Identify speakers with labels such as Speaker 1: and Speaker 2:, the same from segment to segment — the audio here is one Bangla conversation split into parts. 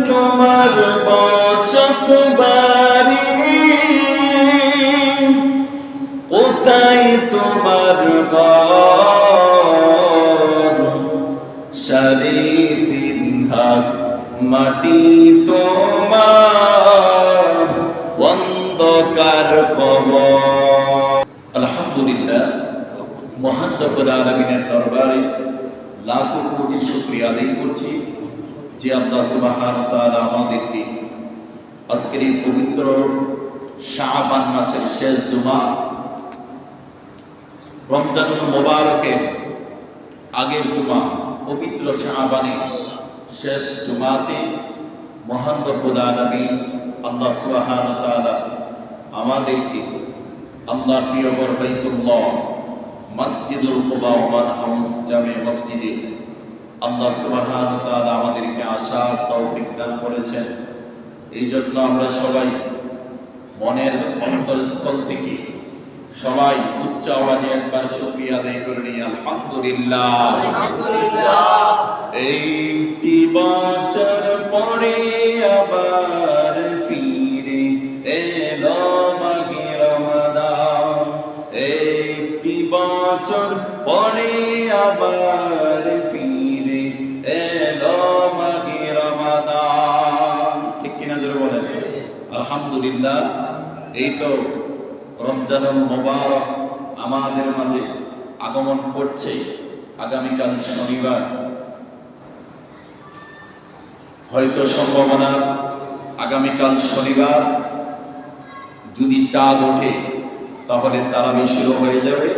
Speaker 1: তোমার বসত বাড়ি, কোথায় তোমার ঘর, সাড়ে 3 হাত মাটি তোমার, অন্ধকার কবর। আলহামদুলিল্লাহ, মহান রব্বুল আলামিনের দরবারে লাখো কোটি শুকরিয়া আদায় করছি যে আল্লাহ সুবহানাহু ওয়া তাআলা আমাদেরকে আজকের এই পবিত্র শাবান মাসের শেষ জুমা, রমজানুল মুবারকের আগের জুমা, পবিত্র শাবানে শেষ জুমাতে মহান রব্বুল আলামিন আল্লাহ সুবহানাহু ওয়া তাআলা আমাদেরকে আল্লাহর প্রিয় ঘর বাইতুল্লাহ মসজিদুল কুবা ওমান হাউস জামে মসজিদে আল্লাহ সুবহানাহু ওয়া তাআলা আমাদেরকে আসার তৌফিক দান করেছেন। এই জন্য আমরা সবাই মনের অন্তরস্থল থেকে সবাই উচ্চ আওয়াজে একবার শুকরিয়া আদায় করে নিই, আলহামদুলিল্লাহ। আলহামদুলিল্লাহ। একটি বছর পরে আবার ফিরে এলো মাহে রমাদান, একটি বছর পরে আবার ফিরে এলো মাহে রমাদান। ঠিক কিনা জোরে বলেন আলহামদুলিল্লাহ। এই তো রমজানুল মুবারক আমাদের মাঝে আগমন করছে। আগামীকাল শনিবার, হয়তো সম্ভাবনা আগামীকাল শনিবার যদি চাঁদ ওঠে তাহলে তারাবি শুরু হয়ে যাবে।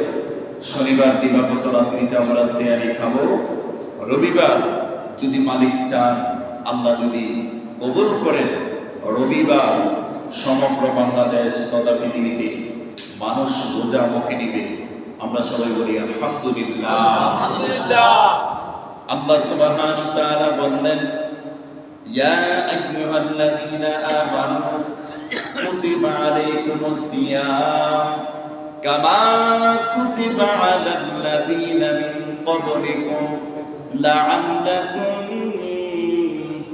Speaker 1: শনিবার দিবাগত রাত্রিতে আমরা সেহারি খাবো। রবিবার যদি মালিক চান, আল্লাহ যদি কবুল করেন, রবিবার সমগ্র বাংলাদেশ তথা পৃথিবীতে মানুষ রোজা মুখে নিবে। আমরা সবাই বলি আলহামদুলিল্লাহ। আলহামদুলিল্লাহ। আল্লাহ সুবহানাহু ওয়া তাআলা বললেন, ইয়া আইয়ুহাল্লাযীনা আমানু কুতিবা আলাইকুমুস সিয়াম কামা কুতিবা আলাল্লাযীনা মিন ক্বাবলিকুম লাআল্লাকুম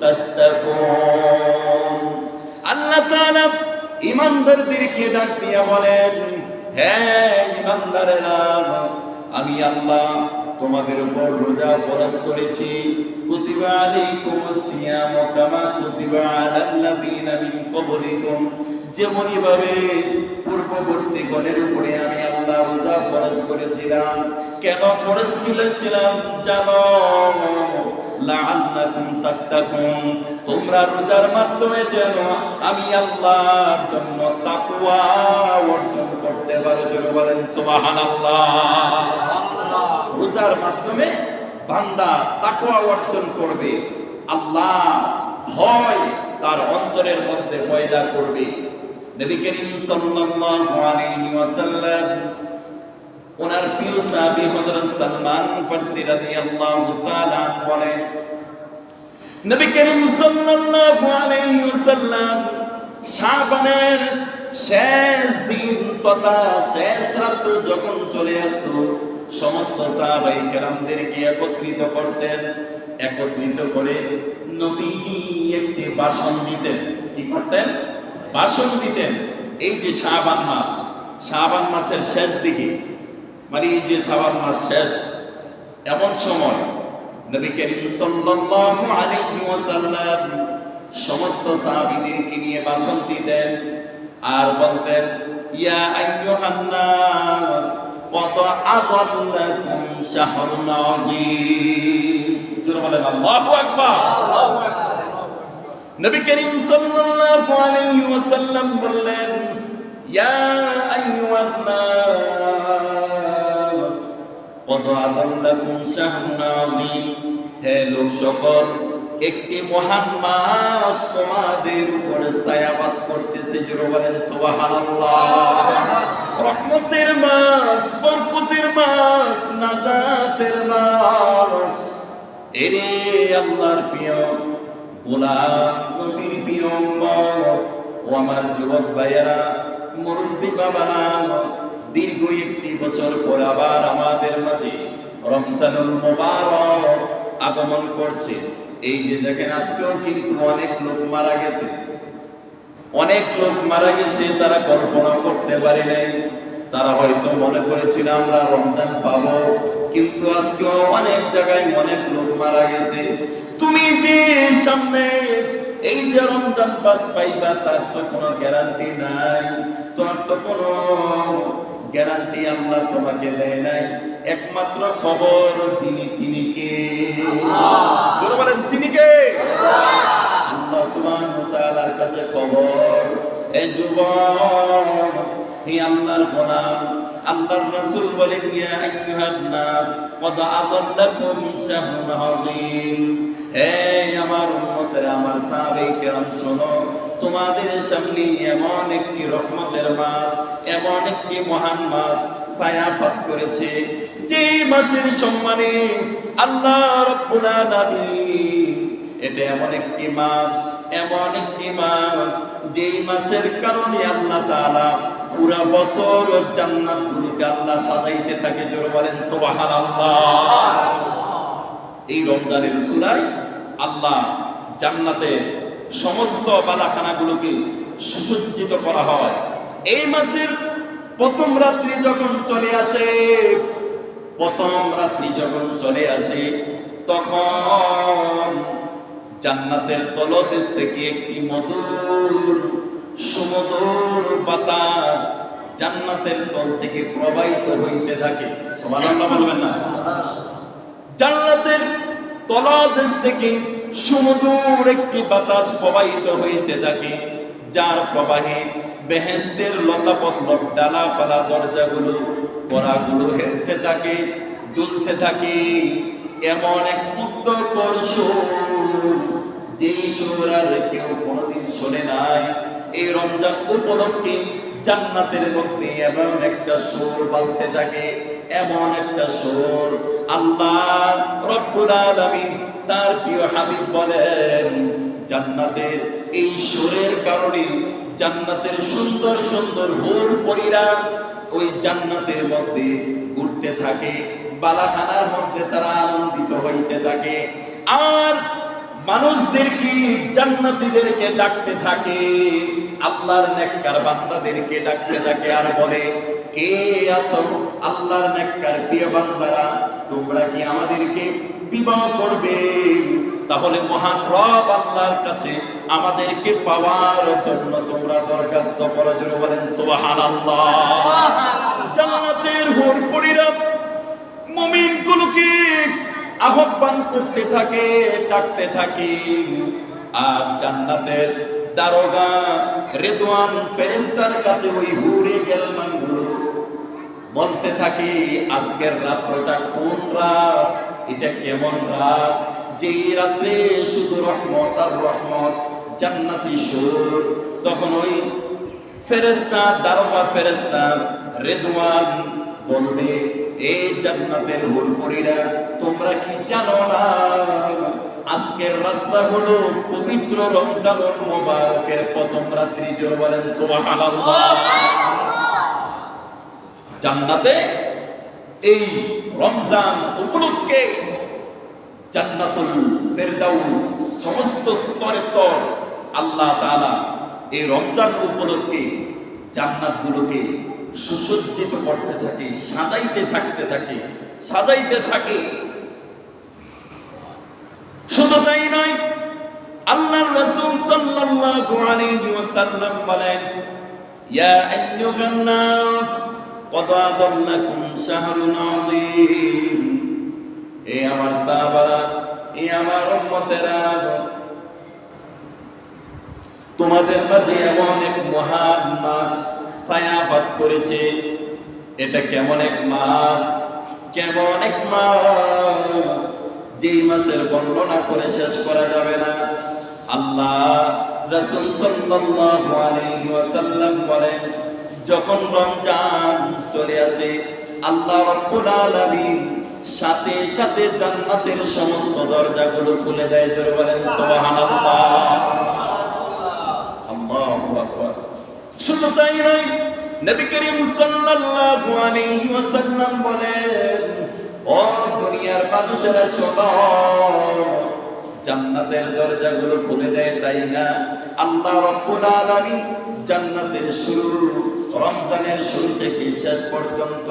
Speaker 1: তাত্তাকুন। আল্লাহ তাআলা ঈমানদারদেরকে ডাক দিয়া বলেন, হে ঈমানদারেরা, আমি আল্লাহ তোমাদের উপর রোজা ফরজ করেছি। কুতিবা আলাইকুমুস সিয়াম কামা কুতিবা আলাল্লাযীনা মিন ক্বাবলিকুম, যেমনি ভাবে পূর্ববর্তী গণের উপরে আমি আল্লাহ রোজা ফরজ করেছিলাম। কেন ফরজ করেছিলাম জানো? লাআল্লাকুম তাত্তাকুন, তোমরা রোজার মাধ্যমে যেন আমি আল্লাহর জন্য তাকওয়া অর্জন করতে পারো। জোরে বলেন সুবহানাল্লাহ। রোজার মাধ্যমে বান্দা তাকওয়া অর্জন করবে, আল্লাহ ভয় তার অন্তরের মধ্যে পয়দা করবে। নবী করিম সাল্লাল্লাহু আলাইহি ওয়াসাল্লাম ওনার প্রিয় সাহাবী হযরত সালমান ফারসি রাদিয়াল্লাহু তাআলা বলেন, নবী করিম সাল্লাল্লাহু আলাইহি ওয়াসাল্লাম শাবানের শেষ দিন তথা শেষ রাত যখন চলে আসতো, সমস্ত সাহাবায়ে কেরামদেরকে একত্রিত করতেন। একত্রিত করে নবীজি একটি ভাষণ দিতেন। কি করতেন? ভাষণ দিতেন। এই যে শাবান মাস, শাবান মাসের শেষ দিকে, মানে এই যে শাবান মাস শেষ, এমন সময় নবী করিম সাল্লাল্লাহু আলাইহি ওয়াসাল্লাম সমস্ত সাহাবীদেরকে নিয়ে ভাষণ দিতেন আর বলতেন, ইয়া আইয়ুহান নাস কদ আযাল্লাকুম শাহরুন আযীম। জোরে বলেন আল্লাহু আকবার। আল্লাহু আকবার। নবী করিম সাল্লাল্লাহু আলাইহি ওয়াসাল্লাম বললেন, ইয়া আইয়ুহান নাস কদ আযাল্লাকুম শাহরুন আযীম, হে লোক সকল, একটি মহান মাস তোমাদের উপরে ছায়াবাদ করতেছে। জোরে বলেন সুবহানাল্লাহ। রহমতের মাস, বরকতের মাস, নাজাতের মাস। এরে আল্লাহর প্রিয় গোলাম, নবীর প্রিয় উম্মত ও আমার যুবক ভাইয়েরা, মুরব্বী বাবারা, দীর্ঘ একটি বছর পর আবার আমাদের মাঝে রমজানুল মুবারক আগমন করছে। এই যে দেখেন আজকেও কিন্তু অনেক লোক মারা গেছে, অনেক লোক মারা গেছে, তারা কল্পনা করতে পারে নাই। তারা হয়তো মনে করেছিল আমরা রমজান পাবো, কিন্তু আজকেও অনেক জায়গায় অনেক লোক মারা গেছে। তুমি যে সামনে এই যে রমজান পাস পাইবা, তার তো কোনো গ্যারান্টি নাই, তোমার তো কোনো গ্যারান্টি আল্লাহ তোমাকে দেয় নাই। একমাত্র খবর যিনি, তিনি কে? জোরে বলেন, তিনি কে? আল্লাহ সুবহানাহু ওয়া তাআলার কাছে খবর। এই যুবক, হে আল্লাহর গোলাম, আল্লাহর রাসূল বলেন, ইয়া আইয়ুহান নাস ক্বাদ আযাল্লাকুম শাহরুন আযীম। হে আমার উম্মতেরা, আমার সাহাবায়ে কেরাম, শোনো, তোমাদের সামনে এমন একটি রহমতের মাস, এমন একটি মহান মাস ছায়াপাত করেছে, যে মাসের সম্মানে আল্লাহ রাব্বুল আলামিন, এটা এমন একটি মাস, এমন একটি মাস, যেই মাসের কারণে আল্লাহ তাআলা পুরা বছর জান্নাতগুলোকে আল্লাহ সাজাইতে থাকে। জোরে বলেন সুবহানাল্লাহ। এই রমজানের সূরায় আল্লাহ জান্নাতের সমস্ত বালাখানাগুলোকে সুসজ্জিত করা হয়। এই মাসের প্রথম রাত্রি যখন চলে আসে, প্রথম রাত্রি যখন চলে আসে, তখন জান্নাতের তলদেশ থেকে একটি মধুর সুমধুর বাতাস জান্নাতের তল থেকে প্রবাহিত হইতে থাকে। সুবহানাল্লাহ বলবেন না? জান্নাতের তলদেশ থেকে সুমধুর একটি বাতাস প্রবাহিত হইতে থাকে, যার প্রবাহে বেহেশতের লতাপল্লব ডালাপালা দরজাগুলো কড়াগুলো হেলতে থাকে, দুলতে থাকে। এমন এক মুগ্ধকর সুর, যেই সুর আর কেউ কোনোদিন শোনে নাই। এই রমজান উপলক্ষে জান্নাতের মধ্যে এমন একটা সুর বাজতে থাকে, এমন একটা সুর। আল্লাহ রব্বুল আলামিন তার প্রিয় হাবিব বলেন, জান্নাতের এই সুরের কারণে জান্নাতের সুন্দর সুন্দর হুর পরীরা ওই জান্নাতের মধ্যে ঘুরতে থাকে, বালাখানার মধ্যে তারা আনন্দিত হইতে থাকে। আর মানুষদেরকে, জান্নাতীদেরকে ডাকতে থাকে, আল্লাহর নেককার বান্দাদেরকে ডাকতে থাকে, আর বলে, কে আছো আল্লাহর নেককার প্রিয় বান্দারা, তোমরা কি আমাদেরকে বিবাহ করবে? তাহলে মহান রব আল্লাহর কাছে আমাদেরকে পাওয়ার জন্য তোমরা দরখাস্ত করো। জোরে বলেন সুবহানাল্লাহ। জান্নাতের হুর পরীরা মুমিনগুলোকে আহ্বান করতে থাকে, ডাকতে থাকে। আর জান্নাতের দারোগা রিদওয়ান ফেরেশতার কাছে ওই হুরে গেলমানগুলো বলতে থাকে, আজকের রাতটা কোন রাত, এটা কেমন রাত, যে রাত্রে শুধু রহমত আর রহমত, জান্নাতি সুর। তখন ওই ফেরেশতা, দারোগা ফেরেশতা রিদওয়ান বলবে, এই জান্নাতের হুরপরীরা, তোমরা কি জানো না আজকের রাতটা হলো পবিত্র রমজানুল মুবারকের প্রথম রাত্রি? জোরে বলেন সুবহানাল্লাহ। জান্নাতে এই রমজান উপলক্ষে জান্নাতুল ফেরদাউস সমস্ত স্তরের তর আল্লাহ তাআলা এই রমজান উপলক্ষে জান্নাতগুলোকে সুসজ্জিত করতে থাকে, সাজাইতে থাকতে থাকে, সাজাইতে থাকে। শুধু তাই নয়, আল্লাহর রাসূল সাল্লাল্লাহু আলাইহি ওয়াসাল্লাম বলেন, ইয়া আইয়ুহান নাস ক্বাদ আযাল্লাকুম শাহরুন আযীম। এ আমার সাহাবারা, এ আমার উম্মতেরা, তোমাদের মাঝে এমন এক মহান মাস ছায়াপাত করেছে। এটা কেমন এক মাস, কেমন এক মাস, যেই মাসের বর্ণনা করে শেষ করা যাবে না। আল্লাহ রাসূল সাল্লাল্লাহু আলাইহি ওয়াসাল্লাম বলেন, যখন রমজান চলে আসে, আল্লাহ রাব্বুল আলামিন সাথে সাথে জান্নাতের সমস্ত দরজাগুলো খুলে দেয়। জোরে বলেন সুবহানাল্লাহ। আল্লাহু আকবার। শুধু তাই নয়, নবী করিম সাল্লাল্লাহু আলাইহি ওয়াসাল্লাম বলেন, ও দুনিয়ার মানুষেরা শোনো, জান্নাতের দরজাগুলো খুলে দেয়, তাই না? আল্লাহ রাব্বুল আলামিন জান্নাতের শুরু, রমজানের শুরু থেকে শেষ পর্যন্ত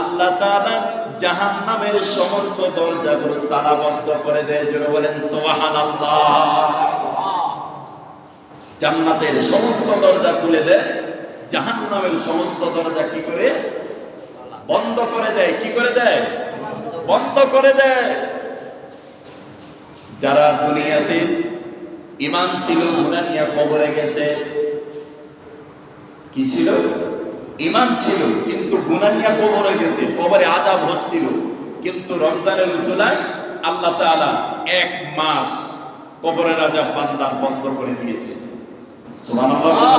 Speaker 1: আল্লাহ তাআলা জাহান্নামের সমস্ত দরজাগুলো তালাবদ্ধ করে দেয়। জোরে বলেন সুবহানাল্লাহ। জান্নাতের সমস্ত দরজা খুলে দেয়, জাহান্নামের সমস্ত দরজা কি করে? বন্ধ করে দেয়। কি করে দেয়? বন্ধ করে দেয়। যারা দুনিয়াতে ঈমান ছিল, গুনাহ নিয়ে কবরে গেছে, কি ছিল? ঈমান ছিল কিন্তু গুনাহ নিয়ে কবরে গেছে, কবরে আযাব হচ্ছিল, কিন্তু রমজানের উসিলায় আল্লাহ তাআলা 1 মাস কবরের আযাব বান্দার বন্ধ করে দিয়েছে। সুবহানাল্লাহ।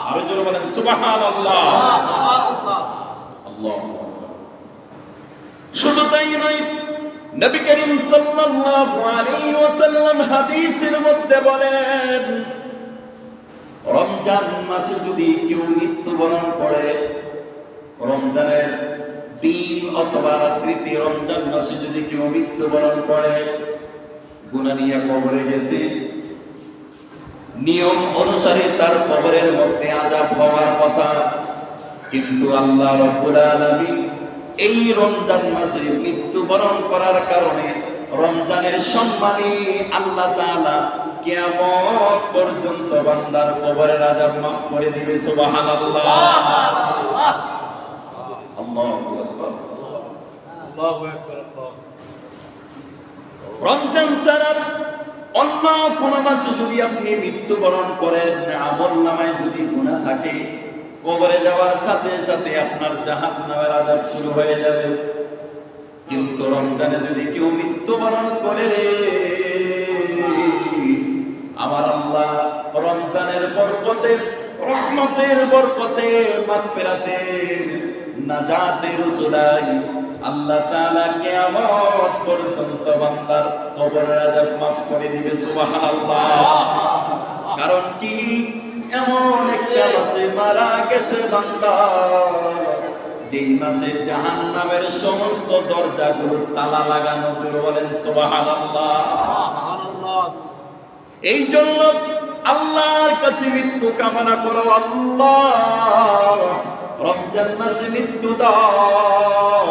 Speaker 1: আরো জোরে বলেন সুবহানাল্লাহ। আল্লাহু আকবার। শুধু তাই নয়, নবী করিম সাল্লাল্লাহু আলাইহি ওয়াসাল্লাম হাদিসের মধ্যে বলেন, রমজান মাসে যদি কেউ মৃত্যুবরণ করে, রমজানের দিন অথবা রাত্রিতে রমজান মাসে যদি কেউ মৃত্যুবরণ করে, গুনাহ নিয়ে কবরে গেছে, নিয়ম অনুসারে তার কবরের মধ্যে আযাব হওয়ার কথা, কিন্তু আল্লাহ রাব্বুল আলামিন এই রমজান মাসে মৃত্যুবরণ করার কারণে রমজানের সম্মানে আল্লাহ তাআলা কিয়ামত পর্যন্ত বান্দার কবরের আযাব মাফ করে দিবে। সুবহানাল্লাহ। আল্লাহু আকবার। আল্লাহু আকবার। রমজান ছাড়া অন্য কোন মাসে যদি আপনি মৃত্যুবরণ করেন, আমলনামায় যদি গুনাহ থাকে, কবরে যাওয়ার সাথে সাথে আপনার জাহান্নামের আযাব শুরু হয়ে যাবে। কিন্তু রমজানে যদি কেউ মৃত্যুবরণ করে রে, আমার আল্লাহ রমজানের বরকতে, রহমতের বরকতে, মাগফিরাতের, নাজাতের উসিলায় আল্লাহ তাআলা কিয়ামত পর্যন্ত বান্দার কবরের আযাব মাফ করে দিবে। সুবহানাল্লাহ। কারণ কি? এমন একটা মাসে মারা গেছে বান্দা, যেই মাসে জাহান্নামের সমস্ত দরজাগুলো তালা লাগানো। জোরে বলেন সুবহানাল্লাহ। এই জন্য আল্লাহর কাছে মৃত্যু কামনা করো, আল্লাহ রমজান মাসে মৃত্যু দাও।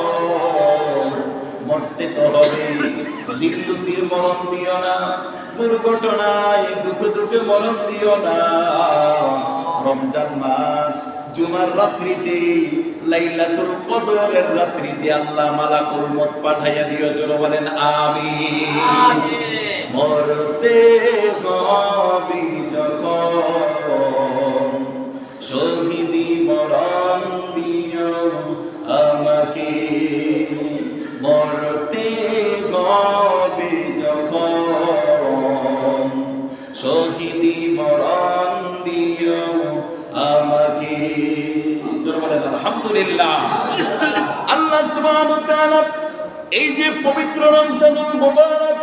Speaker 1: মরতে তো হবে, জিল্লুতির মরণ দিও না, দুর্ঘটনায় দুঃখ দুঃখে মরণ দিও না। রমজান মাস জুমার রাত্রিতে, লাইলাতুল কদরের রাত্রিতে আল্লাহ মালাকুল মউত পাঠাইয়া দিও। জোরে বলেন আমিন। মরতে হবে যখন, শহীদি মরণ দিও আমাকে। মরতে হবে যখন, শহীদি মরণ দিও আমাকে। বলেন আলহামদুলিল্লাহ। আল্লাহ সুবহানাহু ওয়া তাআলা এই যে পবিত্র রমজানুল মুবারক,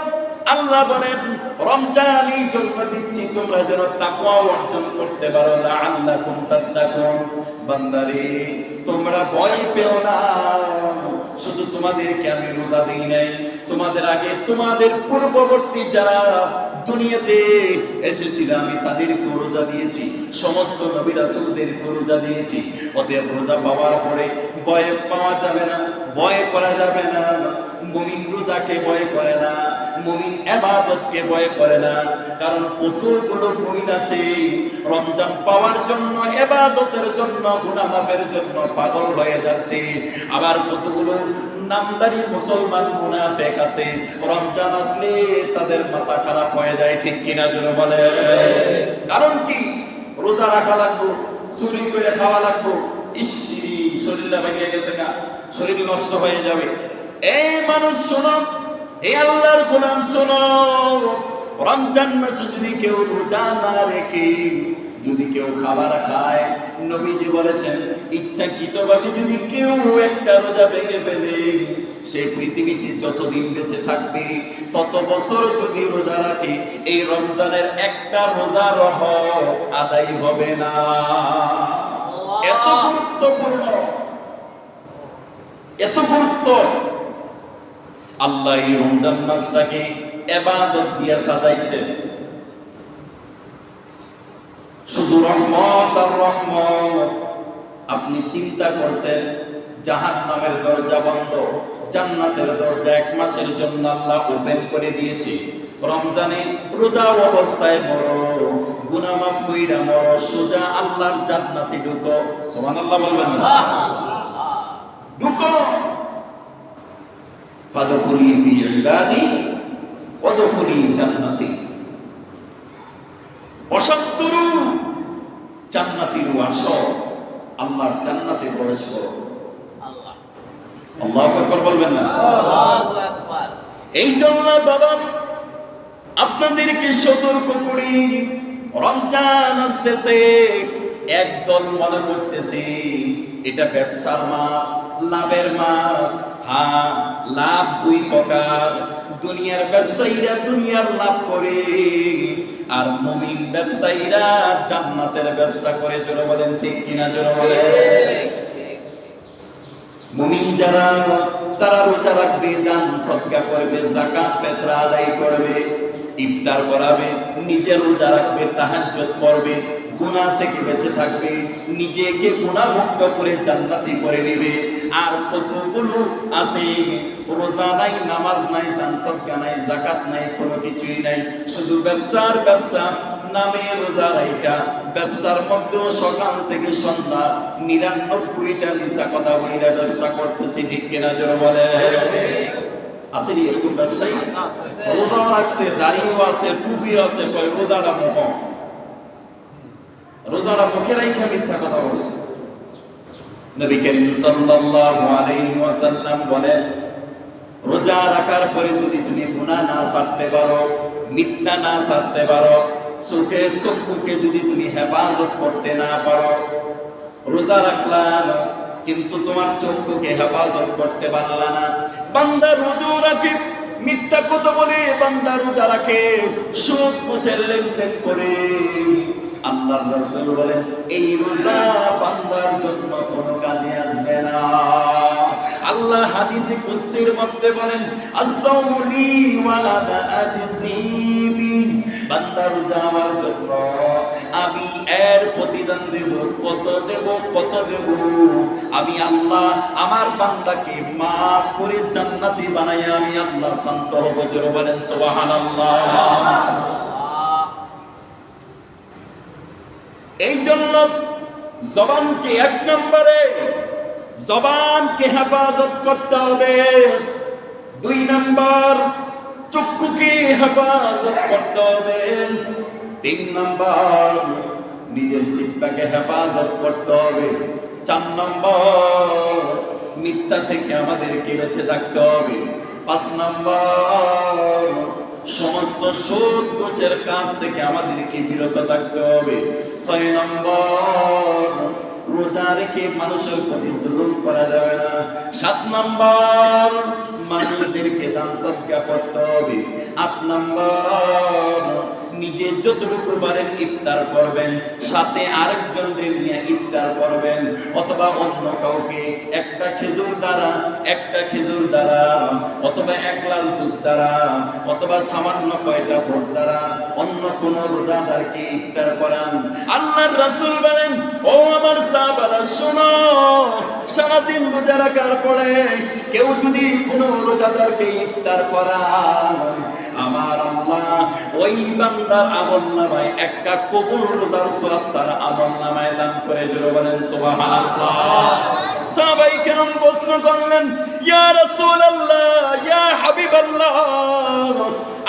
Speaker 1: আল্লাহ বলেন রমজানই জন্য দিচ্ছি তোমরা যেন তাকওয়া অর্জন করতে পারো, লাআল্লাকুম তাত্তাকুন। বান্দারে তোমরা ভয় পেও না, শুধু তোমাদেরকে আমি রোজা দেই নাই, তোমাদের আগে তোমাদের পূর্ববর্তী যারা দুনিয়াতে এসেছিল আমি তাদেরকে রোজা দিয়েছি, সমস্ত নবী রাসূলদেরকে রোজা দিয়েছি। অতএব রোজা পাওয়ার পরে ভয় পাওয়া যাবে না, ভয় করা যাবে না। মুমিন রোজাকে ভয় করে না, মুমিন ইবাদতকে ভয় করে না। কারণ কতগুলো মুমিন আছে রমজান পাওয়ার জন্য, ইবাদতের জন্য, গুনাহ মাফের জন্য পাগল হয়ে যাচ্ছে। আবার কতগুলো নামদারি মুসলমান মুনাফিক আছে, রমজান আসলে তাদের মাথা খারাপ হয়ে যায়। ঠিক কিনা জোরে বলে? কারণ কি? রোজা রাখা লাগবে, চুরি করে খাওয়া লাগবে, ইসরি শরীরটা ভেঙে গেছে না, শরীর নষ্ট হয়ে যাবে। এই মানুষ শোনো, এই আল্লাহর গোলাম শোনো, রমজান মাসে যদি কেউ রোজা না রেখে যদি কেউ খাবার খায়, নবীজি বলেছেন ইচ্ছাকৃতভাবে যদি কেউ একটা রোজা ভেঙে ফেলে, সে পৃথিবীতে যতদিন বেঁচে থাকবে তত বছর যদি রোজা রাখে, এই রমজানের একটা রোজার হক আদায় হবে না। এত গুরুত্বপূর্ণ, এত গুরুত্ব। আল্লাহ এই রমজান মাসটাকে ইবাদত দিয়া সাজাইছেন। শুধু রহমত আর রহমত। আপনি চিন্তা করছেন জাহান্নামের দরজা বন্ধ, জান্নাতের দরজা 1 মাসের জন্য আল্লাহ ওপেন করে দিয়েছে। রমজানে রোজা অবস্থায় মরো, গুনাহ মাফ কইরা মরো, সোজা আল্লাহর জান্নাতে ঢুকো। সুবহানাল্লাহ বলবেন না? ঢুকো। ফাদখুলি ফি ইবাদি ওয়াদখুলি জান্নাতি। 75 জান্নাতীর আসো, আল্লাহর জান্নাতে প্রবেশ করো। আল্লাহু আকবার বলবেন না? আল্লাহু আকবার। এই জন্য বাবা আপনাদেরকে সতর্ক করি, রমজান আসতেছে, একদল মনে করতেছে এটা ব্যবসার মাস, লাভের মাস। হ্যাঁ, লাভ 2 প্রকার। দুনিয়ার ব্যবসায়ীরা দুনিয়ার লাভ করে, আর মুমিন ব্যবসায়ীরা জান্নাতের ব্যবসা করে। জোরে বলেন ঠিক কিনা? জোরে বলেন। মুমিন যারা, তারা রোজা রাখবে, দান সদকা করবে, যাকাত ফিতরা আদায় করবে, ইফতার করাবে, নিজে রোজা রাখবে, তাহাজ্জুদ পড়বে, গুনাহ থেকে বেঁচে থাকবে, নিজেকে গুনাহ মুক্ত করে জান্নাতি করে নেবে। আর কতগুলো আছে রোজা নাই, নামাজ নাই, দান সদকা নাই, যাকাত নাই, কোনো কিছুই নাই, শুধু ব্যবসার ব্যবসা নামে রোজা রাখা, ব্যবসার মধ্যেও সকাল থেকে সন্ধ্যা 99টা মিছা কথা বইরা ব্যবসা করতেছে। ঠিক কিনা? জোরে বলে। আছে নি এরকম ব্যবসায়ী? রোজা রাখছে, দাড়িও আছে, টুপিও আছে, কয় রোজাটা মুখ, রোজাটা মুখে রাইখা মিথ্যা কথা বলে। নবী করিম সাল্লাল্লাহু আলাইহি ওয়াসাল্লাম বলেন, রোজা রাখার পরে যদি তুমি গুনাহ না ছাড়তে পারো, মিথ্যা না ছাড়তে পারো, চক্ষুকে যদি তুমি হেফাজত করতে না পারো, রোজা রাখলাম কিন্তু তোমার চক্ষুকে হেফাজত করতে পারলা না, বান্দা রোজা রাখে, মিথ্যা কথা বলে, বান্দা রোজা রাখে, সুদ ঘুষের লেনদেন করে, আল্লাহর রাসূল বলেন এই রোজা বান্দার জন্য কোনো কাজে আসবে না। আল্লাহ হাদিসে কুদসির মধ্যে বলেন, আস-সাওমু লি ওয়া আনা আজজি বিহি, বান্দা রোজা আমার জন্য, আমি এর প্রতিদান দেব। কত দেব? কত দেব? আমি আল্লাহ আমার বান্দাকে maaf করে জান্নাতি বানাইয়া আমি আল্লাহ শান্ত হব। জোরে বলেন সুবহানাল্লাহ। এই জন্য জবানকে 1 নম্বরে, জবানকে হেফাজত করতে হবে। 2 নম্বর, চক্ষুকে হেফাজত করতে হবে। 3 নম্বর, নিজের জিহ্বাকে হেফাজত করতে হবে। 4 নম্বর, মিথ্যা থেকে আমাদেরকে বেঁচে থাকতে হবে। 5 নম্বর, সমস্ত সুদ ঘুষের কাজ থেকে আমাদেরকে বিরত থাকতে হবে। 6 নম্বর, রোজা রেখে মানুষের প্রতি জুলুম করা যাবে না। 7 নম্বর, মানুষদেরকে দান সদকা করতে হবে। 8 নম্বর, নিজে যতটুকু পারেন ইফতার করবেন, সাথে আরেকজনকে নিয়ে ইফতার করবেন, অথবা অন্য কাউকে একটা খেজুর দ্বারা, অথবা 1 গ্লাস দুধ দ্বারা, অথবা সামান্য কয়টা ভোট দ্বারা অন্য কোন রোজাদারকে ইফতার করান। আল্লাহর রাসূল বলেন, ও আমার সাহাবারা শোনো, সারাদিন রোজা রাখার পরে কেউ যদি কোন রোজাদারকে ইফতার করায়, আমার আল্লাহ ওই বান্দার আমলনামায় একটা কবুল রোজার সওয়াব তার আমলনামায় দান করে। জোরে বলেন সুবহানাল্লাহ। সাহাবায়ে কেরাম প্রশ্ন করলেন, ইয়া রাসূলুল্লাহ, ইয়া হাবিবাল্লাহ,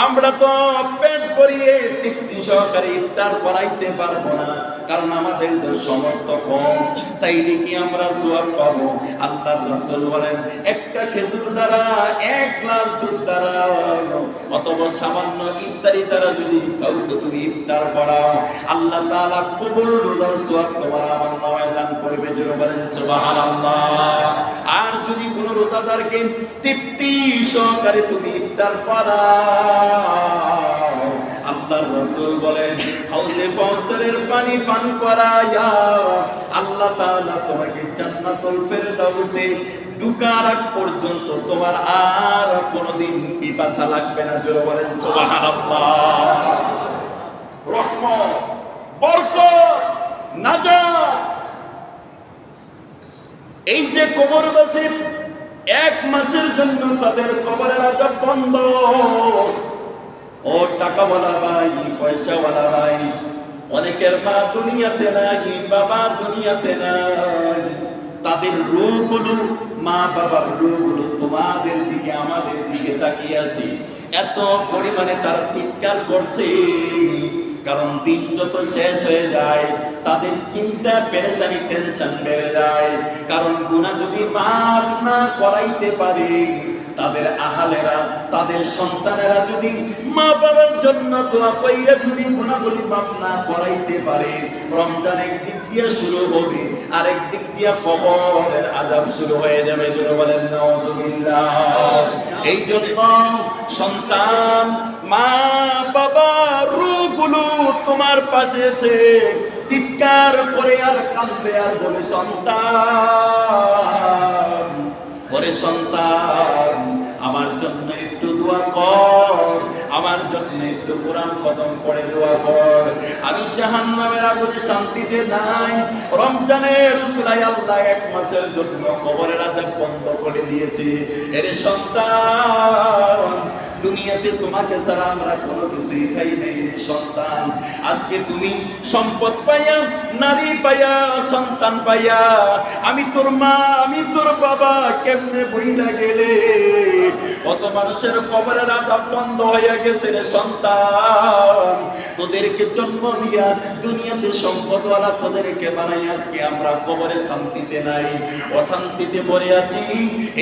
Speaker 1: আমরা তো পেট ভরিয়ে তৃপ্তি সহকারে ইফতার করাইতে পারবো না, কারণ আমাদের তো সামর্থ্য কম, তাইলে কি আমরা সওয়াব পাবো? আল্লাহর রাসূল বলেন, একটা খেজুর দ্বারা, 1 গ্লাস দুধ দ্বারা, অথবা সামান্য ইফতারি দ্বারা যদি কাউকে তুমি ইফতার করাও, আল্লাহ তাআলা কবুল রোজার সওয়াব তোমার আমলনামায় দান করবে। জোরে বলেন সুবহানাল্লাহ। আর যদি কোন রোজাদারকে তৃপ্তি সহকারে তুমি ইফতার করাও, আল্লাহর রাসূল বলেন, হাউজে কাউসারের পানি পান করায়া আল্লাহ তাআলা তোমাকে জান্নাতুল ফেরদাউসে ঢোকার আগ পর্যন্ত তোমার আর কোনোদিন পিপাসা লাগবে না। জোরে বলেন সুবহানাল্লাহ। রহমত, বরকত, নাজাত। এই যে কবরবাসী 1 মাসের জন্য তাদের কবরের আযাব বন্ধ। ও টাকাওয়ালা ভাই, পয়সাওয়ালা ভাই, অনেকের মা দুনিয়াতে নাই, বাবা দুনিয়াতে নাই, তাদের রূহগুলো, মা বাবার রূহগুলো তোমাদের দিকে আমাদের দিকে তাকিয়ে আছে। এত পরিমাণে তারা চিৎকার করছে, কারণ দিন যত শেষ হয়ে যায় তাদের চিন্তা, পেরেশানি, টেনশন বেড়ে যায়। কারণ গুনাহ যদি মাফ না করাইতে পারে, তাদের আহালেরা, তাদের সন্তানেরা যদি মা বাবার জন্য দোয়া কইরা যদি গুনাহগুলি মাফ না করাইতে পারে, রমজান একদিক দিয়ে শুরু হবে, আরেক দিক দিয়ে কবরের আযাব শুরু হয়ে যাবে। জোরে বলেন নাউযুবিল্লাহ। এই জন্য সন্তান, মা বাবা, রূহগুলো তোমার পাশে আছে, চিৎকার করে আর কাঁদবে আর বলে, সন্তান, ওরে সন্তান, আমার জন্য একটু দোয়া কর, আমার জন্য একটু কোরআন খতম করে দোয়া কর। আমি জাহান্নামের আগুনে শান্তিতে নাই। রমজানের উসিলায় আল্লাহ 1 মাসের জন্য কবরের আযাব বন্ধ করে দিয়েছে। এরে সন্তান, দুনিয়াতে তোমাকে ছাড়া আমরা কোনো কিছুই খাই নাই রে সন্তান। আজকে তুমি সম্পদ পাইয়া, নারী পাইয়া, সন্তান পাইয়া, আমি তোর মা, আমি তোর বাবা কেমনে বইলা গেলে। কত মানুষের কবরের আযাব বন্ধ হয়ে গেছে রে সন্তান। তোদেরকে জন্ম দিয়া দুনিয়াতে সম্পদওয়ালা তোদেরকে বানাই, আজকে আমরা কবরে শান্তিতে নাই, অশান্তিতে পড়ে আছি।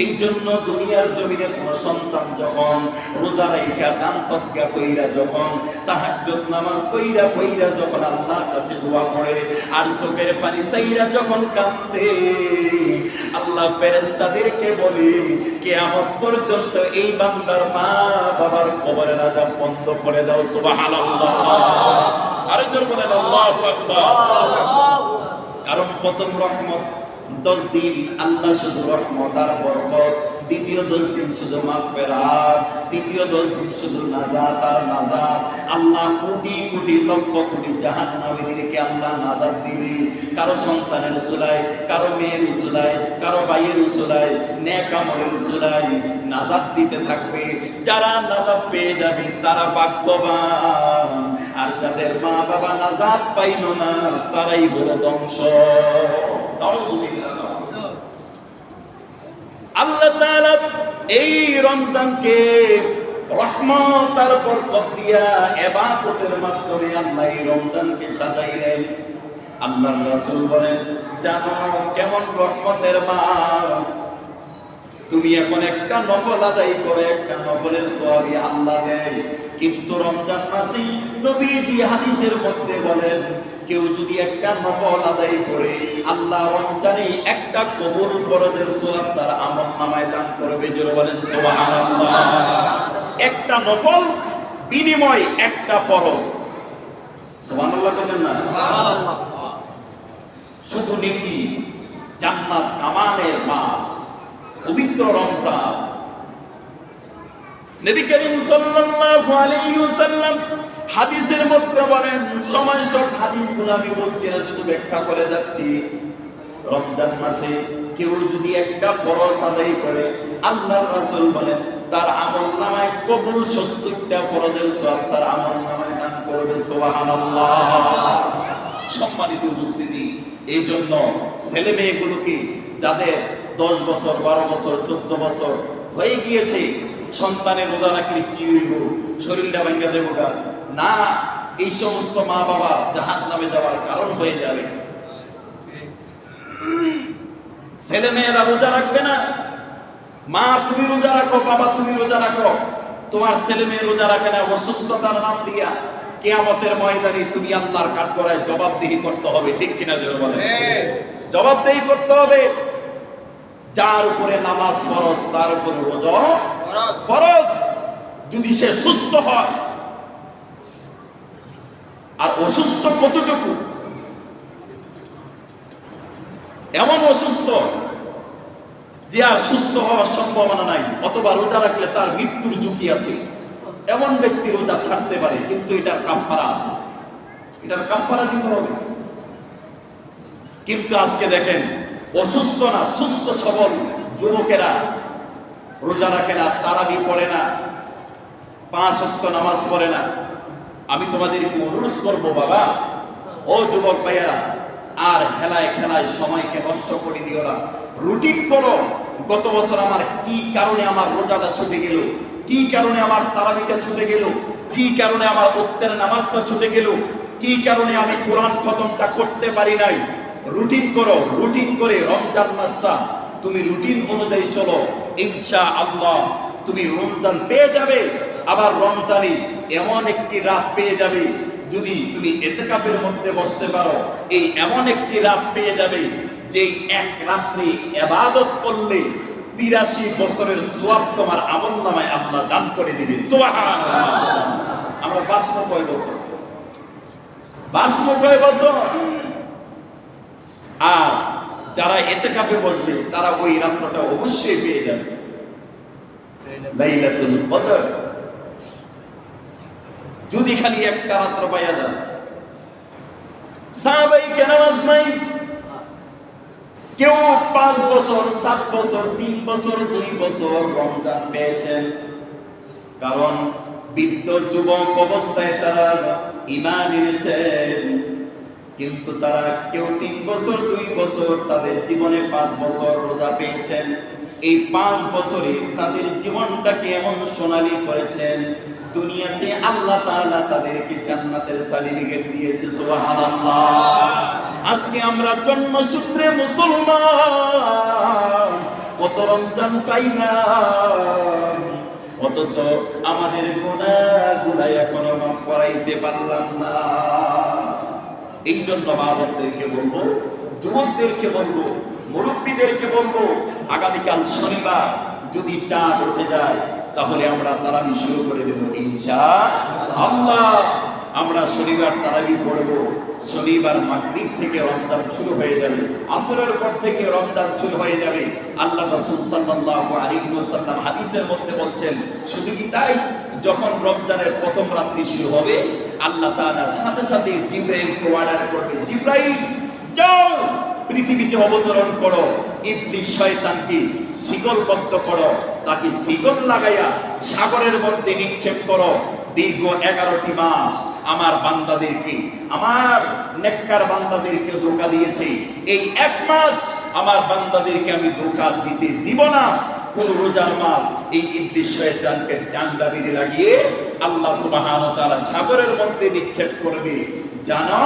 Speaker 1: এই জন্য দুনিয়ার জমিনে কোন সন্তান যখন রোজা রাইখা, দান সদকা কইরা, যখন তাহাজ্জুদ নামাজ কইরা যখন আল্লাহর কাছে দোয়া করে আর চোখের পানি চাইরা যখন কাঁদে, আল্লাহ ফেরেশতাদেরকে বলে, কিয়ামত পর্যন্ত এই বান্দার মা বাবার কবরের আযাব বন্ধ করে দাও। সুবহানাল্লাহ। আরেকজন বলেন আল্লাহু আকবার। কারণ প্রথম রহমত 10 দিন আল্লাহ শুধু রহমত আর বরকত, দ্বিতীয় 10 দিন শুধু মাগফিরাত, তৃতীয় 10 দিন শুধু নাজাত আর নাজাত। আল্লাহ কোটি কোটি লক্ষ কোটি জাহান্নামীদেরকে আল্লাহ নাজাত দিবে। কারো সন্তানের উসিলায়, কারো মেয়ের উসিলায়, কারো ভাইয়ের উসিলায়, নেক আমলের উসিলায় নাজাত দিতে থাকবে। যারা নাজাত পেয়ে যাবে তারা ভাগ্যবান, আর যাদের মা বাবা নাজাত পাইল না তারাই হলো ধ্বংস। আল্লাহ তাআলা এই রমজানকে রহমত আর বরকত দিয়া ইবাদতের মাধ্যমে আল্লাহ এই রমজানকে সাজাইলেন। আল্লাহর রাসূল বলেন, জানো কেমন রহমতের মাস। তুমি এখন একটা নফল আদায় করে একটা নফলের সওয়াবই আল্লাহ দেয়। কিন্তু রমজান মাসে নবীজি হাদিসের মধ্যে বলেন, কেউ যদি একটা নফল আদায় করে আল্লাহ রমজানে একটা কবুল ফরজের সওয়াব তার আমলনামায় দান করবে। জোরে বলেন সুবহানাল্লাহ। একটা নফল বিনিময় একটা ফরজ। সুবহানাল্লাহ বলেন না? সুবহানাল্লাহ। শুধু নেকি, জান্নাত কামানের মাস, পবিত্র রমজান। নবী করিম সাল্লাল্লাহু আলাইহি ওয়াসাল্লাম হাদিসের মধ্যে বলেন, সময় শর্ট হাদিসগুলো আমি বলছি না, শুধু ব্যাখ্যা করে যাচ্ছি। রমজান মাসে কেউ যদি একটা ফরজ আদায় করে, আল্লাহর রাসূল বলেন তার আমলনামায় কবুল 70টা ফরজের সওয়াব তার আমলনামায় দান করবে। সুবহানাল্লাহ। সম্মানিত উপস্থিতি, এই জন্য ছেলে মেয়েগুলোকে যাদের 10 বছর, 12 বছর, 14 বছর হয়ে গিয়েছে, সন্তানের রোজা রাখলে কি হইব, শরীরটা ভাঙ্গা দেব না, এই সমস্ত মা বাবা জাহান্নামে যাওয়ার কারণ হয়ে যাবে। ছেলে মেয়েরা রোজা রাখবে না। মা তুমি রোজা রাখো, বাবা তুমি রোজা রাখো, তোমার ছেলে মেয়ে রোজা রাখে না, অসুস্থতার নাম দিয়া কিয়ামতের ময়দানে তুমি আল্লাহর কাঠগড়ায় জবাবদিহি করতে হবে। ঠিক কিনা জোরে বলেন? জবাবদিহি করতে হবে। যার উপরে নামাজ ফরজ তার উপরে রোজা ফরজ। যদি সে সুস্থ হয়, আর অসুস্থ কতটুকু, এমন অসুস্থ যে আর সুস্থ হওয়ার সম্ভাবনা নাই, অথবা রোজা রাখলে তার মৃত্যুর ঝুঁকি আছে, এমন ব্যক্তি রোজা ছাড়তে পারে, কিন্তু এটার কাফারা আছে, এটার কাফারা দিতে হবে। কিন্তু আজকে দেখেন, অসুস্থ না সুস্থ সবল যুবকেরা রোজা রাখে না, তারাবি পড়ে না, 5 ওয়াক্ত নামাজ পড়ে না। আমি তোমাদেরকে অনুরোধ করব, বাবা ও যুবক ভাইয়েরা, আর হেলায় খেলায় সময়কে নষ্ট করে দিও না, রুটিন করো। গত বছর আমার কি কারণে আমার রোজাটা ছুটে গেল, কি কারণে আমার তারাবিটা ছুটে গেল, কি কারণে আমার ওক্তের নামাজটা ছুটে গেল, কি কারণে আমি কোরআন খতমটা করতে পারি নাই। রুটিন করো, রুটিন করে রমজান মাসটা তুমি রুটিন অনুযায়ী চলো, ইনশাআল্লাহ তুমি রমজান পেয়ে যাবে। আবার রমজানে এমন একটি রাত পেয়ে যাবে, যদি তুমি ইতিকাফের মধ্যে বসতে পারো, এই এমন একটি রাত পেয়ে যাবে যেই এক রাত্রে ইবাদত করলে 83 বছরের সওয়াব তোমার আমলনামায় আল্লাহ দান করে দিবে। সুবহানাল্লাহ। আমরা বাঁচবো কয় বছর? বাঁচবো কয় বছর? আর যারা ইতিকাফে বসবে তারা ওই রাতটা অবশ্যই পেয়ে যাবে, লাইলাতুল কদর। যদি খালি একটা রাত্র পাইয়া যান। সাহাবায়ে কেরাম নাই, কেউ 5 বছর 7 বছর 3 বছর 2 বছর রমজান পেয়েছেন, কারণ বৃদ্ধ যুবক অবস্থায় তারা ঈমান এনেছেন। কিন্তু তারা কেউ 3 বছর 2 বছর, তাদের জীবনে 5 বছর রোজা পেয়েছেন। এই 5 বছরে তাদের জীবনটাকে এমন সোনালী করেছেন, দুনিয়াতে আল্লাহ তাআলা তাদেরকে জান্নাতের সার্টিফিকেট দিয়েছে। সুবহানাল্লাহ। আজকে আমরা জন্মসূত্রে মুসলমান, কত রমজান পাইলাম, অথচ আমাদের গুনাহগুলো এখনো মাফ করাইতে পারলাম না। এই জন্য বাবাদেরকে বলবো, যুবকদেরকে বলবো, মুরব্বীদেরকে বলবো, আগামীকাল শনিবার যদি চাঁদ উঠে যায় তাহলে আমরা তারাবি শুরু করে দেব ইনশাআল্লাহ। আমরা শনিবার তারাবি পড়ব, শনিবার মাগরিব থেকে রমজান শুরু হয়ে যাবে, আসরের পর থেকে রমজান শুরু হয়ে যাবে। আল্লাহ রাসূল সাল্লাল্লাহু আলাইহি ওয়াসাল্লাম হাদিসের মধ্যে বলছেন, শুধু কি তাই, যখন রমজানের প্রথম রাত্রি শুরু হবে আল্লাহ তাআলা সাথে সাথে জিবরাইলকে অর্ডার করবে, জিবরাইল যাও পৃথিবীতে অবতরণ করো, ইবলিস শয়তানকে শিকলবদ্ধ করো, তাকে শিকল লাগাইয়া সাগরের মধ্যে নিক্ষেপ করো। দীর্ঘ 11টি মাস আমার বান্দাদেরকে, আমার নেককার বান্দাদেরকে ধোঁকা দিয়েছে, এই 1 মাস আমার বান্দাদেরকে আমি ধোঁকা দিতে দিব না। কোন রোজার মাস এই ইবলিস শয়তানকে ডান্ডা বেঁধে লাগিয়ে আল্লাহ সুবহানাহু ওয়া তাআলা সাগরের মধ্যে নিক্ষেপ করবে, জানো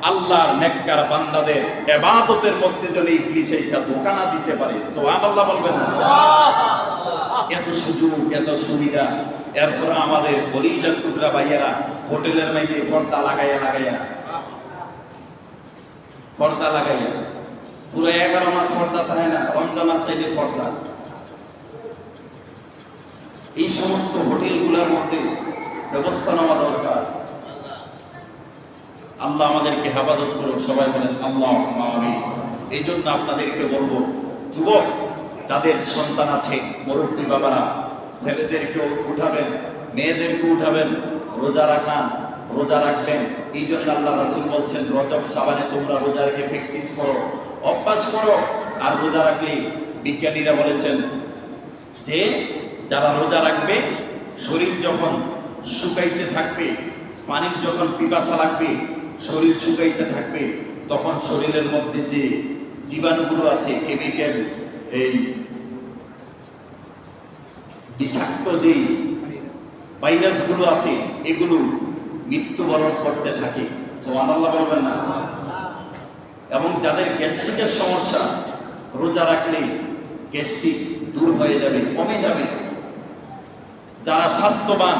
Speaker 1: আল্লাহর নেককার বান্দাদের ইবাদতের মধ্যে যদি ইবলিস এসে ধোঁকা না দিতে পারে। সুবহানাল্লাহ বলবেন। এত সুযোগ, এত সুবিধা, এরপর আমাদের কলিজার টুকরা ভাইয়েরা হোটেলের মধ্যে পর্দা লাগাইয়া পুরো 11 মাস পর্দা থাকে না, রমজান আসলে পর্দা। এই সমস্ত হোটেলগুলোর মধ্যে ব্যবস্থা নেওয়া দরকার। আল্লাহ আমাদেরকে হেফাজত করুন, সবাই বলেন আল্লাহুম্মা আমিন। এই জন্য আপনাদেরকে বলবো, যুবক যাদের সন্তান আছে, মুরব্বী বাবারা, ছেলেদেরকেও উঠাবেন, মেয়েদেরকে উঠাবেন, রোজা রাখবেন। এই জন্য আল্লাহ রাসূল বলছেন, রজব শাবানে তোমরা রোজা রেখে প্র্যাকটিস করো, অভ্যাস করো। আর রোজা রাখলে বিজ্ঞানীরা বলেছেন যে যারা রোজা রাখবে, শরীর যখন শুকাইতে থাকবে, পানির যখন পিপাসা লাগবে, শরীর শুকাইতে থাকবে, তখন শরীরের মধ্যে যে জীবাণুগুলো আছে, কেমিক্যাল, এই বিষাক্ত যে ভাইরাসগুলো আছে, এগুলো মৃত্যুবরণ করতে থাকে। সুবহানাল্লাহ বলবেন না? এবং যাদের গ্যাস্ট্রিকের সমস্যা, রোজা রাখলে গ্যাস্ট্রিক দূর হয়ে যাবে, কমে যাবে। যারা স্বাস্থ্যবান,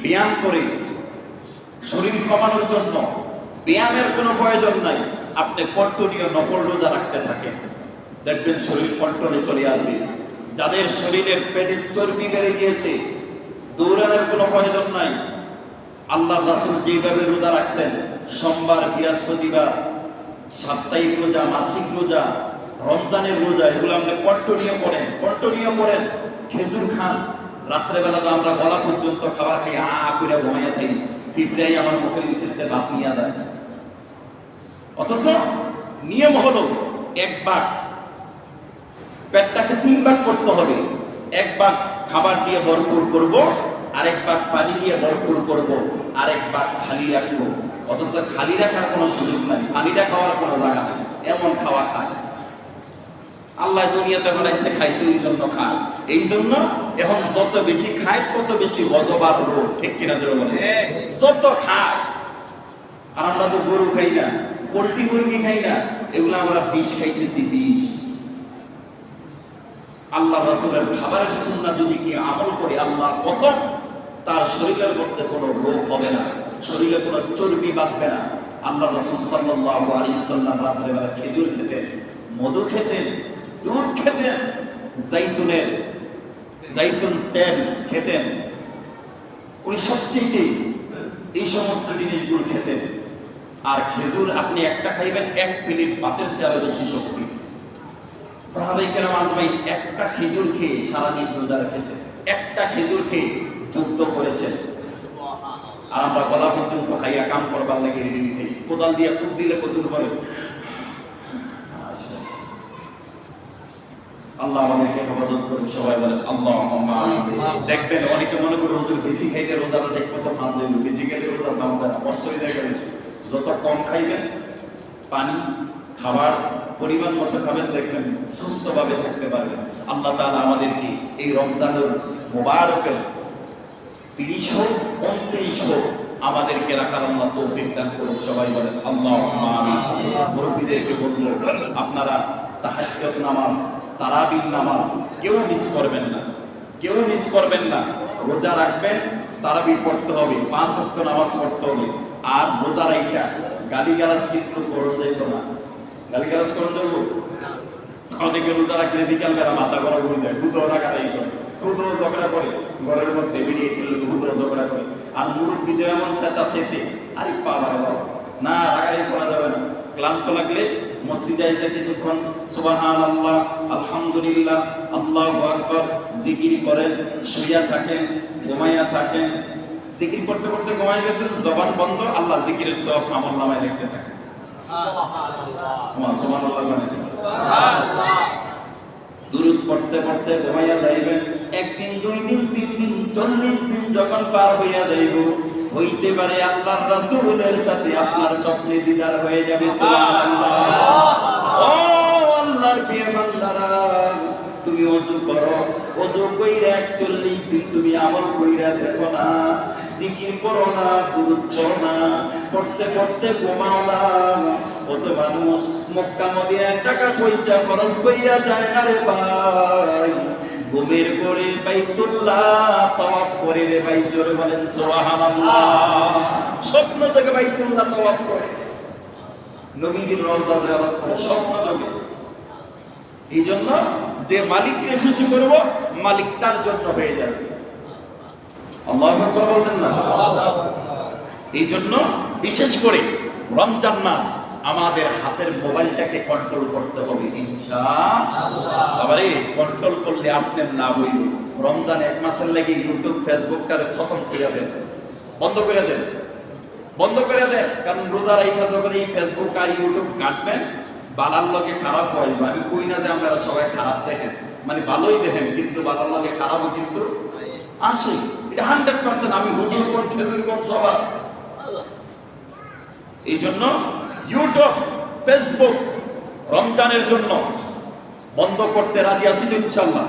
Speaker 1: ব্যায়াম করে শরীর কমানোর জন্য, ব্যায়ামের কোনো প্রয়োজন নাই, আপনি কন্টিনিউ নফল রোজা রাখতে থাকেন, দেখবেন শরীর কন্ট্রোলে চলে আসবে। যাদের শরীরের পেটের চর্বি বেড়ে গিয়েছে, দৌড়ানোর কোনো প্রয়োজন নাই। আল্লাহ রাসূল যেভাবে রোজা রাখছেন, সোমবার, বৃহস্পতিবার, সাপ্তাহিক রোজা, মাসিক রোজা, রমজানের রোজা এগুলো আপনি কন্টিনিউ করেন। খেজুর খান, রাত্রেবেলা তো আমরা গলা পর্যন্ত খাবার খাই, করে ঘুমাইয়া থাকি, পিঁপড়াই আমার মুখের ভিতরে ভাত নিয়ে যায়। অথচ নিয়ম হলো এক ভাগ, পেটটাকে 3 ভাগ করতে হবে। এক ভাগ খাবার দিয়ে ভরপুর করব, আরেক ভাগ পানি দিয়ে ভরপুর করব, আরেক ভাগ খালি রাখবো। অথচ খালি রাখার কোনো সুযোগ নাই, পানিটা খাওয়ার কোনো জায়গা নাই, এমন খাওয়া খায়। আল্লাহ দুনিয়াতে বানাইছে খাইতে, এই জন্য খায়। এই জন্য এখন যত বেশি খায় তত বেশি হজম আর রোগ, ঠিক কিনা জোরে বলেন? যত খায়। আর আমরা তো গরু খাই না, পোল্ট্রি মুরগি খাই না, এগুলো আমরা বিষ খাইতেছি, বিষ। আল্লাহ রাসূলের খাবারের সুন্নাহ যদি কি আমল করে, আল্লাহর কসম, তার শরীরের মধ্যে কোনো রোগ হবে না, শরীরে কোনো চর্বি বাঁধবে না। আল্লাহ রাসূল সাল্লাল্লাহু আলাইহি ওয়াসাল্লাম রাতের বেলা খেজুর খেতেন, মধু খেতেন, দুধ খেতেন, জাইতুন তেল খেতেন। উনি সবচেয়ে এই সমস্ত জিনিসগুলো খেতেন। আর খেজুর আপনি একটা খাইবেন, 1 মিনিট ভাতের চেয়ে বেশি শক্তি। সাহাবায়ে কেরাম আজমাইন একটা খেজুর খেয়ে সারাদিন রোজা রেখেছেন, একটা খেজুর খেয়ে যুদ্ধ করেছেন। আর আমরা গলা পর্যন্ত খাইয়া কাম করবার লাগে রেডি হই, কোদাল দিয়ে কুট দিলে কতুর করে। আল্লাহ আমাদেরকে হেফাজত করুন, সবাই বলেন আল্লাহুম্মা আমিন। দেখবেন অনেকে মনে করে হুজুর বেশি খাইলে রোজাটা দেখবো তো ফান দেব, বেশি খাইলে রোজা দাম দেয়, কষ্ট হয়ে যায় বেশি। যত কম খাইবেন, পানি খাবার পরিমাণ মতো খাবেন, দেখবেন সুস্থভাবে থাকতে পারবেন। আল্লাহ তাআলা আমাদেরকে এই রমজানুল মুবারকের 30 হোক 29 হোক আমাদেরকে রাখার আল্লাহ তৌফিক দান করুন, সবাই বলেন আল্লাহুম্মা আমিন। মুরব্বিদেরকে বলবো, আপনারা তাহাজ্জুদ নামাজ, তারাবির নামাজ কেউ মিস করবেন না, কেউ মিস করবেন না। রোজা রাখবেন, তারাবি পড়তে হবে, 5 ওয়াক্ত নামাজ পড়তে হবে। আর রোজা রাখা গালিগালাজ কিন্তু করতে যাইতো না। গালিগালাজ করতে দেবো, অনেকে রোজা রাখলে বিকাল বেলা মাথা গরম হয়ে যায়, দুধও রাখাটাই করে, দুধও ঝগড়া করে, ঘরের মধ্যে বেরিয়ে ফেললে দুধও ঝগড়া করে। আর মুরব্বিদের এমন চেতা চেতে, আরে বাবা না, রাগারাগি করা যাবে না। ক্লান্ত লাগলে মসজিদে এসে কিছুক্ষণ সুবহানাল্লাহ, আলহামদুলিল্লাহ, আল্লাহু আকবার জিকির করেন, শুইয়া থাকেন, ঘুমাইয়া থাকেন। জিকির করতে করতে ঘুমাই গেছেন, জবান বন্ধ, আল্লাহ জিকিরের সওয়াব আমলনামায় লিখতে থাকেন। সুবহানাল্লাহ, সুবহানাল্লাহ। দুরূদ পড়তে পড়তে ঘুমাইয়া যাইবেন। 1 দিন 2 দিন 3 দিন 40 দিন যখন পার হইয়া যাইব, হইতে পারে আল্লাহর রাসূলের সাথে আপনার স্বপ্নে দিদার হয়ে যাবে। সুবহানাল্লাহ। ও আল্লাহর প্রিয় বান্দারা, তুমি ওযু করো, ওযু কইরা 41 দিন তুমি আমল কইরা দেখো না, জিকির করো না, দুরূদ পড়ো না, পড়তে পড়তে ঘুমাও না। কত মানুষ মক্কা মদিনায় টাকা পয়সা খরচ কইরা যায় না রে ভাই, ঘুমের পরে বাইতুল্লাহ তাওয়াফ করে রে ভাই, জোরে বলেন সুবহানাল্লাহ। স্বপ্ন থেকে বাইতুল্লাহ তাওয়াফ করে, নবীর রওজা জিয়ারত করে, স্বপ্ন থেকে। এই জন্য যে মালিককে খুশি করব, মালিক তার জন্য হয়ে যাবে। আল্লাহু আকবার বলতেন না? এই জন্য বিশেষ করে রমজান মাস আমাদের হাতের মোবাইলটাকে কন্ট্রোল করতে হবে ইনশাআল্লাহ। আবারে কন্ট্রোল করলে আপনার লাভ হইব। রমজান 1 মাসের লাগি ইউটিউব ফেসবুকটারে খতম করে দেন, বন্ধ করে দেন, বন্ধ করে দেন। কারণ রোজা রাইখা যখন এই ফেসবুক আর ইউটিউব কাটবেন, বালার লগে খারাপ হয়। আমি কই না যে আপনারা সবাই খারাপ দেখেন, মানে ভালোই দেখেন, কিন্তু বালার লগে খারাপও কিন্তু আসে। এটা 100%। আমি হুজুর কোন খেজুর কোন সবার। এই জন্য ইউটিউব ফেসবুক রমজানের জন্য বন্ধ করতে রাজি আছি তো ইনশাআল্লাহ?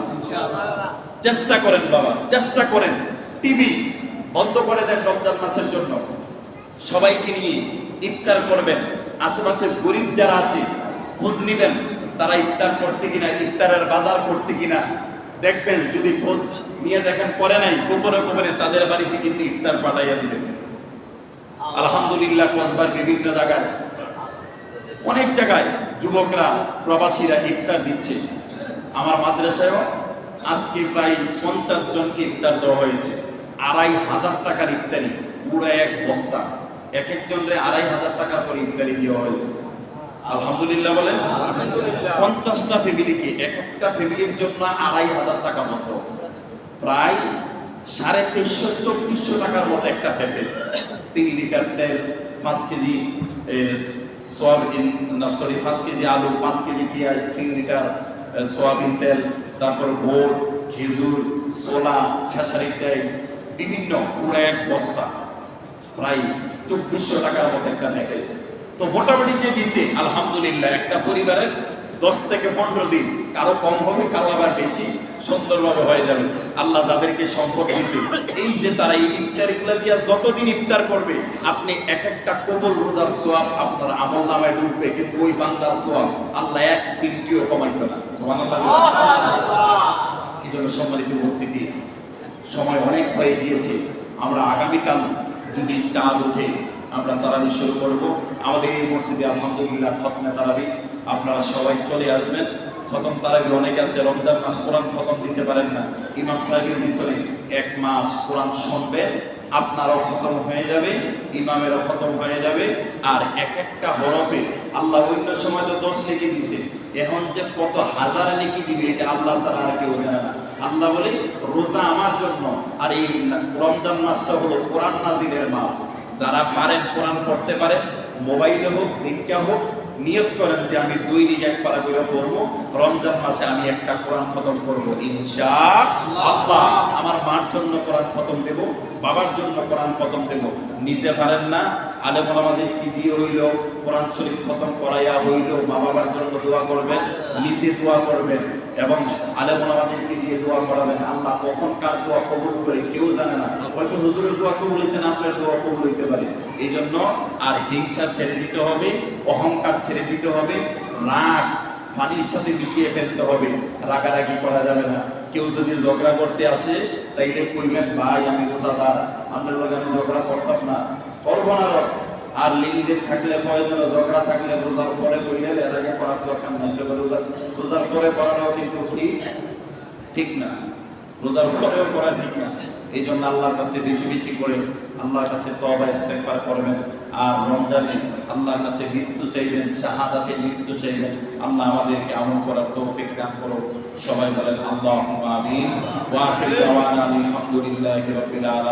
Speaker 1: চেষ্টা করেন বাবা, চেষ্টা করেন। টিভি বন্ধ করে দেন রমজান মাসের জন্য। সবাইকে নিয়ে ইফতার করবেন। আশেপাশে গরিব যারা আছে খোঁজ নিবেন, তারা ইফতার করছে কিনা, ইফতারের বাজার করছে কিনা দেখবেন। যদি খোঁজ নিয়ে দেখেন করে নাই, গোপনে গোপনে তাদের বাড়িতে কিছু ইফতার পাঠাইয়া দিবেন। আলহামদুলিল্লাহ, কসবার বিভিন্ন জায়গায়, অনেক জায়গায় যুবকরা, প্রবাসীরা ইফতার দিচ্ছে। আমার মাদ্রাসায়ও আজকে প্রায় 50 জনকে ইফতার দেওয়া হয়েছে। 2500 টাকার ইফতারি, পুরো 1 বস্তা, এক একজনরে 2500 টাকা করে ইফতারি দেওয়া হয়েছে। আলহামদুলিল্লাহ বলেন। 50টা ফ্যামিলিকে, এক একটা ফ্যামিলির জন্য 2500 টাকা মতো, প্রায় 2350-2400 টাকার মতো একটা প্যাকেজ। 3 লিটার তেল, 5 কেজি সোয়াবিন, 5 কেজি আলু, 5 কেজি পেঁয়াজ, 3 লিটার সোয়াবিন তেল, তারপর গুড়, খেজুর, ছোলা, খেসারির তেল, বিভিন্ন পুরো এক বস্তা, প্রায় 2400 টাকার মতো একটা প্যাকেজ। তো মোটামুটি যে দিছে আলহামদুলিল্লাহ, একটা পরিবারের 10 থেকে 15 দিন, কারো কম হবে, কারো আবার বেশি, সুন্দরভাবে হয়ে যাবে। আল্লাহ যাদেরকে সম্পদ দিয়েছে, এই যে তারা এই ইফতারিগুলো দিয়ে যতদিন ইফতার করবে, আপনি এক একটা কবুল রোজার সওয়াব আপনার আমল নামায় ঢুকবে, কিন্তু ওই বান্দার সওয়াব আল্লাহ এক সিমটিও কমাইতো না। সুবহানাল্লাহ। এই জন্য সম্মানিত উপস্থিতি, সময় অনেক হয়ে গিয়েছে। আমরা আগামীকাল যদি চাঁদ ওঠে আমরা তারাবি শুরু করব। আমাদের এই মসজিদে আলহামদুলিল্লাহ খতমে তারাবি, আপনারা সবাই চলে আসবেন। খতম তারাবি অনেকে আছে, রমজান মাস কোরআন খতম দিতে পারেন না, ইমাম সাহেবের পিছনে 1 মাস কোরআন শুনবেন, আপনারও খতম হয়ে যাবে, ইমামেরও খতম হয়ে যাবে। আর এক একটা হরফে আল্লাহ অন্য সময় তো 10 নেকি দিছে, এখন যে কত হাজার নেকি দিবে এটা আল্লাহ ছাড়া আর কেউ জানে না। আল্লাহ বলে রোজা আমার জন্য, আর এই রমজান মাসটা হলো কোরআন নাজিলের মাস। যারা পারেন কোরআন পড়তে পারেন, মোবাইলে হোক, দীক্ষা হোক, নিয়ত করেন যে আমি দৈনিক 1 পারা করে পড়বো, রমজান মাসে আমি একটা কোরআন খতম করব ইনশাআল্লাহ। আমার মার জন্য কোরআন খতম দেব, বাবার জন্য কোরআন খতম দেব। নিজে পারেন না, আলেম ওলামাদের কি দিয়ে হইলো কোরআন শরীফ খতম করাইয়া হইলো, মা বাবার জন্য দোয়া করবেন, নিজে দোয়া করবেন, এবং আলেম ওলামাদেরকে দিয়ে দোয়া করাবেন। আল্লাহ কখন কার দোয়া কবুল করে কেউ জানে না, হয়তো হুজুরের দোয়া কবুল হয়েছেন, আপনার দোয়া কবুল হইতে পারে। এই জন্য আর হিংসা ছেড়ে দিতে হবে, অহংকার ছেড়ে দিতে হবে, রাগ পানির সাথে মিশিয়ে ফেলতে হবে, রাগারাগি করা যাবে না। কেউ যদি ঝগড়া করতে আসে তাইলে কইবেন, ভাই আমি রোজাদার, আপনার লোক আমি ঝগড়া করতাম না, করবো না। আর লিঙ্গের থাকলে প্রয়োজন, ঝগড়া থাকলে রোজার পরে কইলেন, এর আগে করার দরকার নাই। তবে রোজার পরে করাটাও কিন্তু ঠিক না, রোজার পরেও করা ঠিক না। এই জন্য আল্লাহর কাছে বেশি বেশি করে আল্লাহর কাছে তওবা ইস্তেগফার করবেন। আর রমজানে আল্লাহর কাছে মৃত্যু চাইবেন, শাহাদাতের মৃত্যু চাইবেন। আল্লাহ আমাদেরকে আমল করার তৌফিক দান করো। সবাই বলেন আল্লাহুম্মা আমিন। ওয়া আখিরু দাওয়ানা আলহামদুলিল্লাহি রাব্বিল আলামিন।